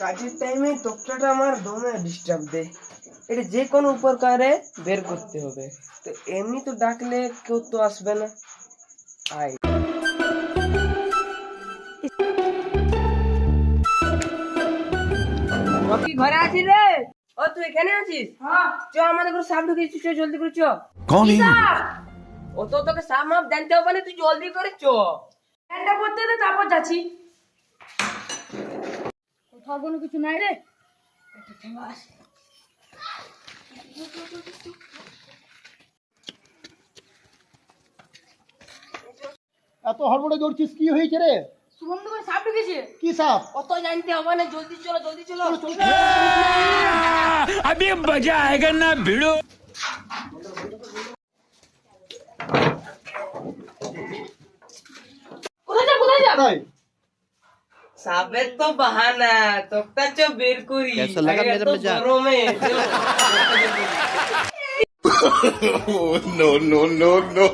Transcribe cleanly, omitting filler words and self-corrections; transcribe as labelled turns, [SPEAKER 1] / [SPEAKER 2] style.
[SPEAKER 1] কাজের টাইমে তোকটাটা আমার দমে ডিস্টার্ব দেয়। এটা যে কোনো উপকারে বের করতে হবে। তো এমনি তো ডাকলে কেউ তো আসবে না। আয় ও কি ঘরে আছিস রে? ও তুই এখানে আছিস? হ্যাঁ চ, আমাদের ঘরে সাপ ঢুকেছি, চ জলদি করে চ।
[SPEAKER 2] कौन है ये?
[SPEAKER 1] ও তো তোকে সাপ মাপ জানতে হবে না, তুই জলদি করে চ।
[SPEAKER 3] ফ্যানটা করতে দে, তারপর যাচ্ছি। কোথাও কোনো কিছু নাই রে।
[SPEAKER 4] এত হড়বড়ে দৌড়ছিস, কি হয়েছে রে?
[SPEAKER 3] সুগন্ধ করে সাপ ঢুকেছে।
[SPEAKER 4] কি সাপ?
[SPEAKER 1] অত জানতে হবে না, জলদি চলো জলদি চলো।
[SPEAKER 2] अभी मजा आएगा ना भिड़ो।
[SPEAKER 3] কোথায় যা?
[SPEAKER 4] তাই
[SPEAKER 1] সাপের তো বাহানা, তোকটা চ বের করি।
[SPEAKER 5] कैसा लगा मेरा
[SPEAKER 1] এত
[SPEAKER 5] मजाक?
[SPEAKER 1] গরমে
[SPEAKER 2] no no no no